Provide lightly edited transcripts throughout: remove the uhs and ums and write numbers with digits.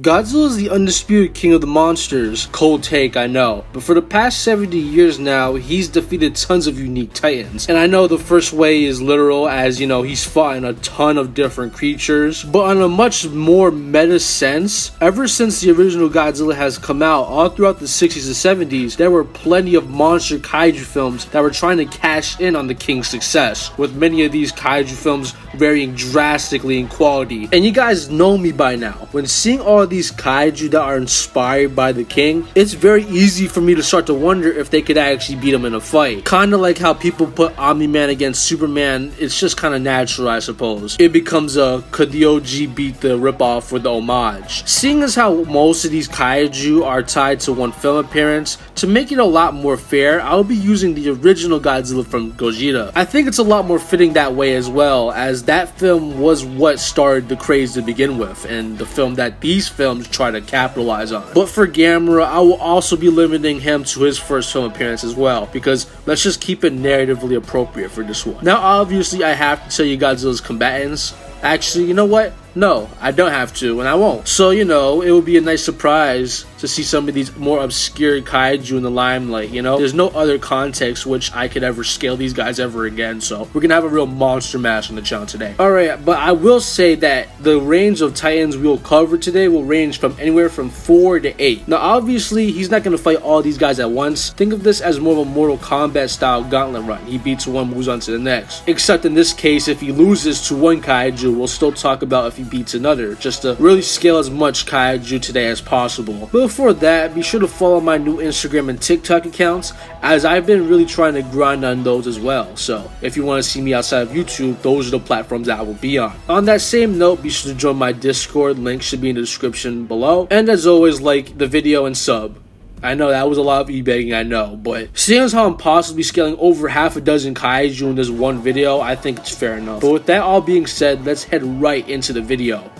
Godzilla is the undisputed king of the monsters. Cold take, I know. But for the past 70 years now, he's defeated tons of unique titans. And I know the first way is literal, as you know, he's fought in a ton of different creatures. But on a much more meta sense, ever since the original Godzilla has come out, all throughout the 60s and 70s, there were plenty of monster kaiju films that were trying to cash in on the king's success, with many of these kaiju films varying drastically in quality. And you guys know me by now. When seeing all these kaiju that are inspired by the king, it's very easy for me to start to wonder if they could actually beat him in a fight. Kinda like how people put Omni-Man against Superman, it's just kinda natural, I suppose. It becomes a could the OG beat the ripoff with the homage. Seeing as how most of these kaiju are tied to one film appearance, to make it a lot more fair, I'll be using the original Godzilla from Gojira. I think it's a lot more fitting that way as well, as that film was what started the craze to begin with, and the film that these films try to capitalize on. But for Gamera, I will also be limiting him to his first film appearance as well, because let's just keep it narratively appropriate for this one. Now obviously I have to tell you Godzilla's combatants. Actually, you know what? No, I don't have to, and I won't. So, you know, it would be a nice surprise to see some of these more obscure kaiju in the limelight, you know? There's no other context which I could ever scale these guys ever again, so we're gonna have a real monster mash on the channel today. Alright, but I will say that the range of titans we'll cover today will range from anywhere from 4 to 8. Now, obviously, he's not gonna fight all these guys at once. Think of this as more of a Mortal Kombat style gauntlet run. He beats one, moves on to the next. Except in this case, if he loses to one kaiju, we'll still talk about if he beats another, just to really scale as much kaiju today as possible. But before that, be sure to follow my new Instagram and TikTok accounts, as I've been really trying to grind on those as well. So if you want to see me outside of YouTube, those are the platforms that I will be on. On that same note, be sure to join my Discord, link should be in the description below, and as always, like the video and sub. I know that was a lot of e-begging, I know, but seeing as how I'm possibly scaling over half a dozen kaiju in this one video, I think it's fair enough. But with that all being said, let's head right into the video.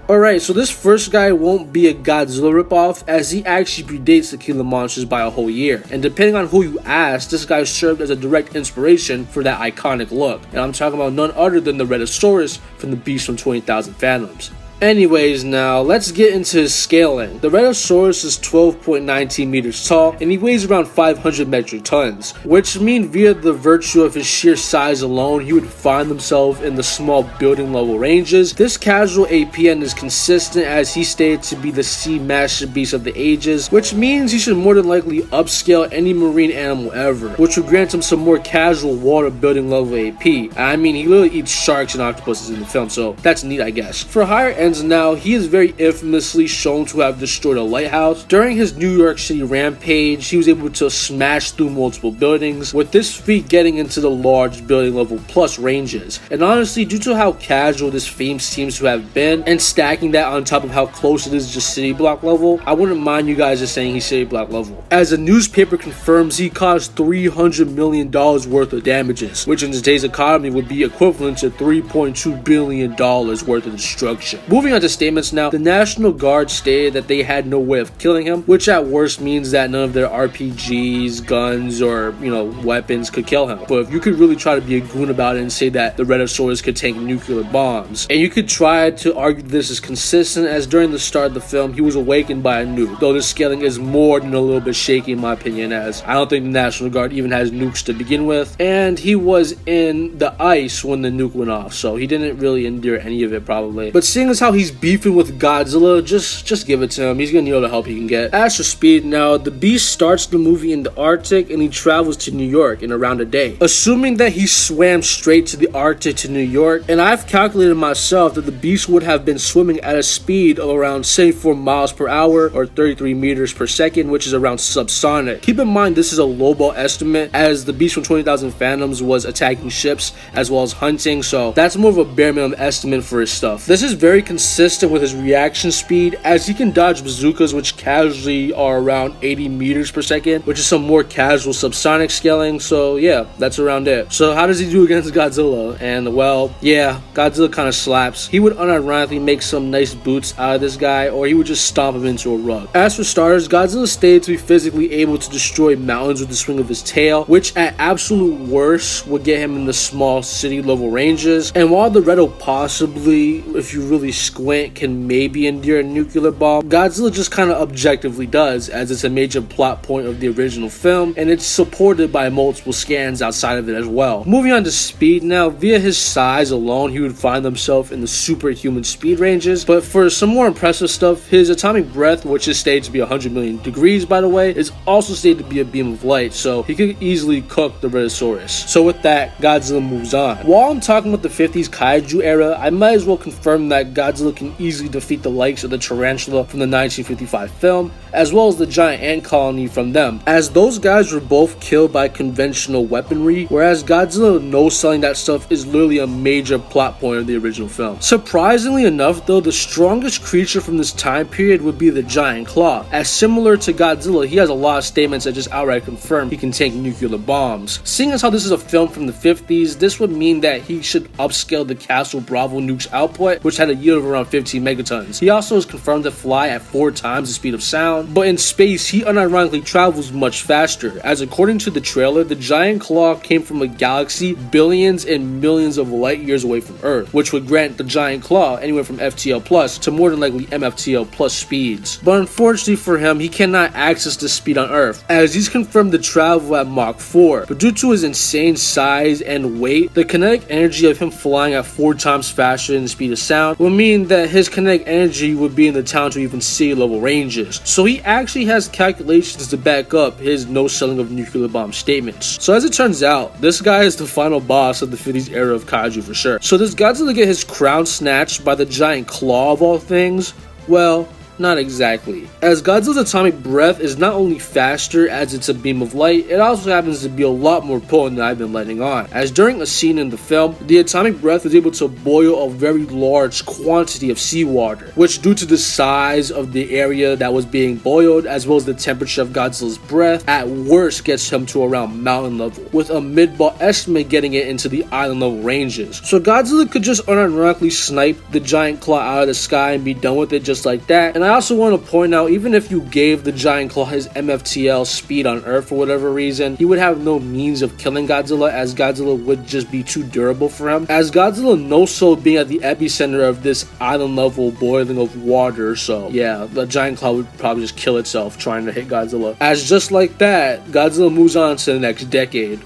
Alright, so this first guy won't be a Godzilla ripoff, as he actually predates the King of the Monsters by a whole year. And depending on who you ask, this guy served as a direct inspiration for that iconic look. And I'm talking about none other than the rhedosaurus from the Beast from 20,000 Fathoms. Anyways, now let's get into his scaling. The rhedosaurus is 12.19 meters tall and he weighs around 500 metric tons, which means via the virtue of his sheer size alone, he would find himself in the small building level ranges. This casual APN is consistent, as he stated to be the sea master beast of the ages, which means he should more than likely upscale any marine animal ever, which would grant him some more casual water building level AP. I mean, he literally eats sharks and octopuses in the film, so that's neat, I guess. For higher ends now, he is very infamously shown to have destroyed a lighthouse. During his New York City rampage, he was able to smash through multiple buildings, with this feat getting into the large building level plus ranges. And honestly, due to how casual this theme seems to have been, and stacking that on top of how close it is to city block level, I wouldn't mind you guys just saying he's city block level. As a newspaper confirms, he caused $300 million worth of damages, which in today's economy would be equivalent to $3.2 billion worth of destruction. Moving on to statements now, the National Guard stated that they had no way of killing him, which at worst means that none of their RPGs, guns, or, you know, weapons could kill him. But if you could really try to be a goon about it and say that the rhedosaurus could tank nuclear bombs, and you could try to argue this is consistent, as during the start of the film, he was awakened by a nuke, though the scaling is more than a little bit shaky in my opinion, as I don't think the National Guard even has nukes to begin with, and he was in the ice when the nuke went off, so he didn't really endure any of it probably. But seeing as how he's beefing with Godzilla, just give it to him. He's gonna need all the help he can get. As for speed now, the beast starts the movie in the Arctic and he travels to New York in around a day. Assuming that he swam straight to the Arctic to New York, and I've calculated myself that the beast would have been swimming at a speed of around 74 miles per hour or 33 meters per second, which is around subsonic. Keep in mind this is a lowball estimate, as the beast from 20,000 Fathoms was attacking ships as well as hunting, so that's more of a bare minimum estimate for his stuff. This is very consistent with his reaction speed, as he can dodge bazookas which casually are around 80 meters per second, which is some more casual subsonic scaling, so yeah, that's around it. So how does he do against Godzilla? And well, yeah, Godzilla kind of slaps. He would unironically make some nice boots out of this guy, or he would just stomp him into a rug. As for starters, Godzilla stated to be physically able to destroy mountains with the swing of his tail, which at absolute worst would get him in the small city level ranges. And while the Rhedo possibly, if you really squint can maybe endure a nuclear bomb, Godzilla just kind of objectively does, as it's a major plot point of the original film, and it's supported by multiple scans outside of it as well. Moving on to speed now, via his size alone, he would find himself in the superhuman speed ranges, but for some more impressive stuff, his atomic breath, which is stated to be 100 million degrees by the way, is also stated to be a beam of light, so he could easily cook the rhedosaurus. So with that, Godzilla moves on. While I'm talking about the 50s Kaiju era, I might as well confirm that Godzilla can easily defeat the likes of the tarantula from the 1955 film, as well as the giant ant colony from them, as those guys were both killed by conventional weaponry, whereas Godzilla no-selling that stuff is literally a major plot point of the original film. Surprisingly enough though, the strongest creature from this time period would be the giant claw, as similar to Godzilla, he has a lot of statements that just outright confirm he can take nuclear bombs. Seeing as how this is a film from the 50s, this would mean that he should upscale the Castle Bravo nuke's output, which had a yield of around 15 megatons. He also is confirmed to fly at 4 times the speed of sound, but in space he unironically travels much faster, as according to the trailer, the giant claw came from a galaxy billions and millions of light years away from Earth, which would grant the giant claw anywhere from FTL plus to more than likely MFTL plus speeds. But unfortunately for him, he cannot access the speed on Earth, as he's confirmed to travel at Mach 4, but due to his insane size and weight, the kinetic energy of him flying at 4 times faster than the speed of sound would mean that his kinetic energy would be in the town to even sea level ranges. So he actually has calculations to back up his no selling of nuclear bomb statements. So as it turns out, this guy is the final boss of the 50s era of Kaiju for sure. So does Godzilla get his crown snatched by the giant claw of all things? Well, not exactly, as Godzilla's atomic breath is not only faster as it's a beam of light, it also happens to be a lot more potent than I've been letting on, as during a scene in the film, the atomic breath was able to boil a very large quantity of seawater, which due to the size of the area that was being boiled as well as the temperature of Godzilla's breath, at worst gets him to around mountain level, with a mid-ball estimate getting it into the island level ranges. So Godzilla could just unironically snipe the giant claw out of the sky and be done with it just like that. And I also want to point out, even if you gave the giant claw his MFTL speed on Earth for whatever reason, he would have no means of killing Godzilla, as Godzilla would just be too durable for him, as Godzilla knows so being at the epicenter of this island level boiling of water. So yeah, the giant claw would probably just kill itself trying to hit Godzilla, as just like that, Godzilla moves on to the next decade.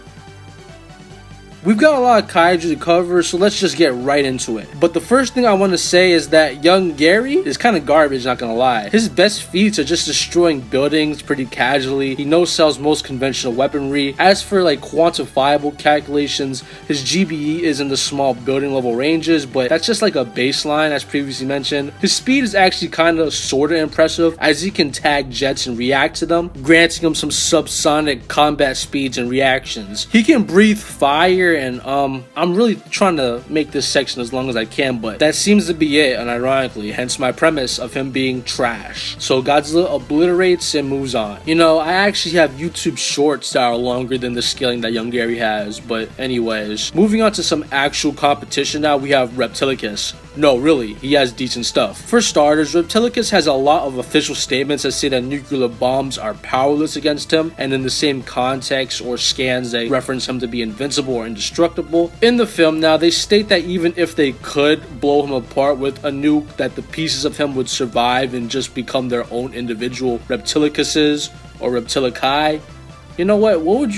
We've got a lot of kaiju to cover, so let's just get right into it. But the first thing I want to say is that Yonggary is kind of garbage, not gonna lie. His best feats are just destroying buildings pretty casually. He no-sells most conventional weaponry. As for like quantifiable calculations, his GBE is in the small building level ranges, but that's just like a baseline as previously mentioned. His speed is actually kind of sorta impressive, as he can tag jets and react to them, granting him some subsonic combat speeds and reactions. He can breathe fire, and I'm really trying to make this section as long as I can, but that seems to be it, unironically, hence my premise of him being trash. So Godzilla obliterates and moves on. You know, I actually have YouTube shorts that are longer than the scaling that Yonggary has, but anyways, moving on to some actual competition now, we have Reptilicus. No, really, he has decent stuff. For starters, Reptilicus has a lot of official statements that say that nuclear bombs are powerless against him, and in the same context or scans they reference him to be invincible or indestructible. In the film now, they state that even if they could blow him apart with a nuke, that the pieces of him would survive and just become their own individual Reptilicuses or Reptilici. You know what? What would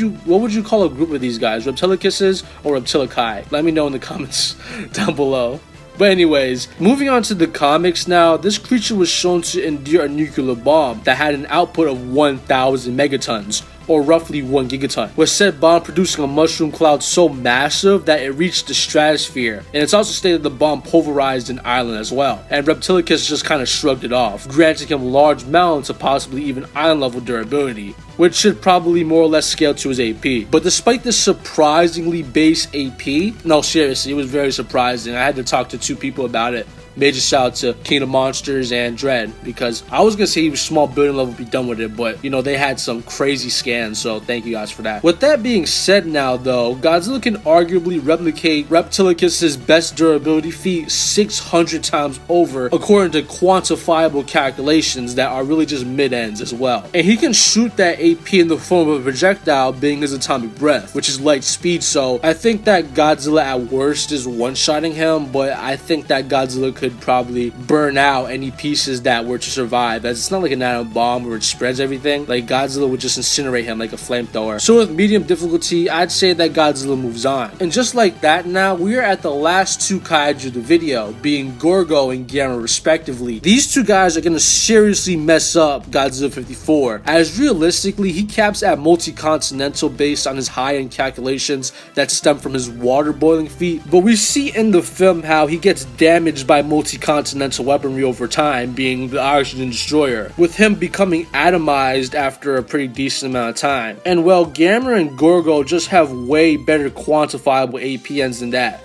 you call a group of these guys? Reptilicuses or Reptilici? Let me know in the comments down below. But anyways, moving on to the comics now, this creature was shown to endure a nuclear bomb that had an output of 1,000 megatons, or roughly 1 gigaton, with said bomb producing a mushroom cloud so massive that it reached the stratosphere, and it's also stated the bomb pulverized an island as well, and Reptilicus just kind of shrugged it off, granting him large amounts of possibly even island level durability, which should probably more or less scale to his AP. But despite this surprisingly base AP, no seriously, it was very surprising. I had to talk to 2 people about it. Major shout out to King of Monsters and Dread, because I was gonna say he was small building level, be done with it, but you know, they had some crazy scans, so thank you guys for that. With that being said now though, Godzilla can arguably replicate Reptilicus' best durability feat 600 times over, according to quantifiable calculations that are really just mid-ends as well. And he can shoot that AP in the form of a projectile, being his atomic breath, which is light speed, so I think that Godzilla at worst is one-shotting him, but I think that Godzilla could could probably burn out any pieces that were to survive, as it's not like an atom bomb where it spreads everything. Like Godzilla would just incinerate him like a flamethrower. So with medium difficulty, I'd say that Godzilla moves on. And just like that, now we are at the last two kaiju of the video, being Gorgo and Gamera respectively. These two guys are gonna seriously mess up Godzilla 54, as realistically he caps at multi-continental based on his high-end calculations that stem from his water boiling feat. But we see in the film how he gets damaged by multi-continental weaponry over time, being the oxygen destroyer, with him becoming atomized after a pretty decent amount of time. And well, Gamera and Gorgo just have way better quantifiable APNs than that.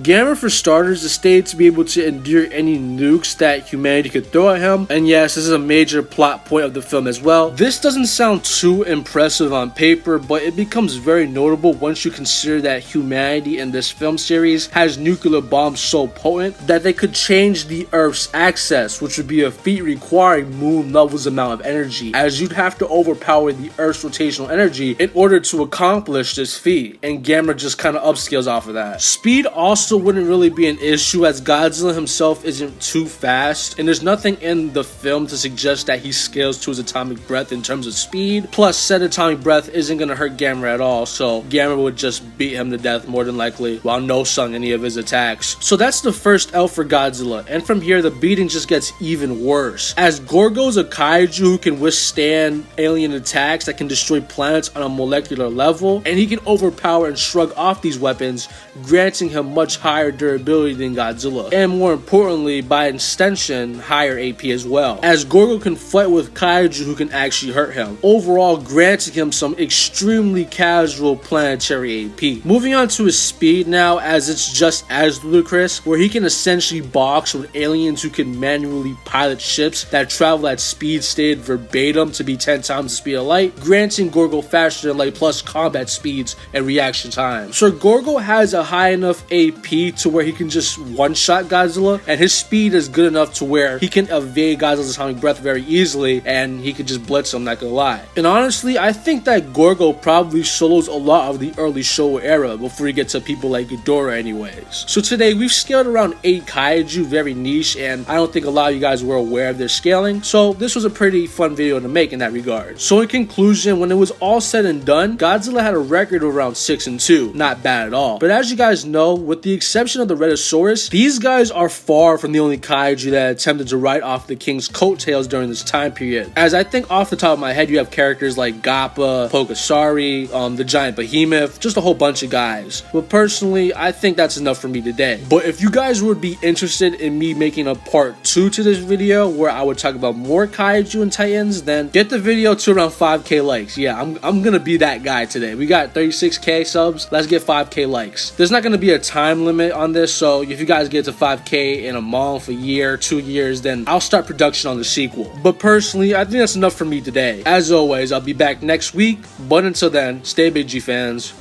Gamera, for starters, is stated to be able to endure any nukes that humanity could throw at him, and yes, this is a major plot point of the film as well. This doesn't sound too impressive on paper, but it becomes very notable once you consider that humanity in this film series has nuclear bombs so potent that they could change the Earth's axis, which would be a feat requiring moon levels amount of energy, as you'd have to overpower the Earth's rotational energy in order to accomplish this feat, and Gamera just kind of upscales off of that. Speed also wouldn't really be an issue, as Godzilla himself isn't too fast, and there's nothing in the film to suggest that he scales to his atomic breath in terms of speed. Plus, said atomic breath isn't going to hurt Gamera at all, so Gamera would just beat him to death more than likely while no-selling any of his attacks. So that's the first L for Godzilla, and from here the beating just gets even worse, as Gorgo's a kaiju who can withstand alien attacks that can destroy planets on a molecular level, and he can overpower and shrug off these weapons, granting him much higher durability than Godzilla, and more importantly, by extension, higher AP as well, as Gorgo can fight with kaiju who can actually hurt him, overall granting him some extremely casual planetary AP. Moving on to his speed now, as it's just as ludicrous, where he can essentially box with aliens who can manually pilot ships that travel at speed stated verbatim to be 10 times the speed of light, granting Gorgo faster than light plus combat speeds and reaction times. So Gorgo has a high enough AP to where he can just one-shot Godzilla, and his speed is good enough to where he can evade Godzilla's atomic breath very easily, and he could just blitz him, not gonna lie. And honestly, I think that Gorgo probably solos a lot of the early Showa era before you get to people like Ghidorah anyways. So today we've scaled around 8 kaiju, very niche, and I don't think a lot of you guys were aware of their scaling, so this was a pretty fun video to make in that regard. So in conclusion, when it was all said and done, Godzilla had a record of around 6-2, not bad at all. But as you guys know, with the exception of the rhedosaurus, these guys are far from the only kaiju that attempted to ride off the king's coattails during this time period, as I think off the top of my head you have characters like Gappa, Pokasari, the giant behemoth, just a whole bunch of guys. But personally, I think that's enough for me today. But if you guys would be interested in me making a part 2 to this video where I would talk about more kaiju and titans, then get the video to around 5k likes. Yeah, I'm gonna be that guy today. We got 36k subs, let's get 5k likes. There's not gonna be a time limit on this, so if you guys get to 5k in a month, a year, 2 years, then I'll start production on the sequel. But personally, I think that's enough for me today. As always, I'll be back next week, but until then, stay big, G fans.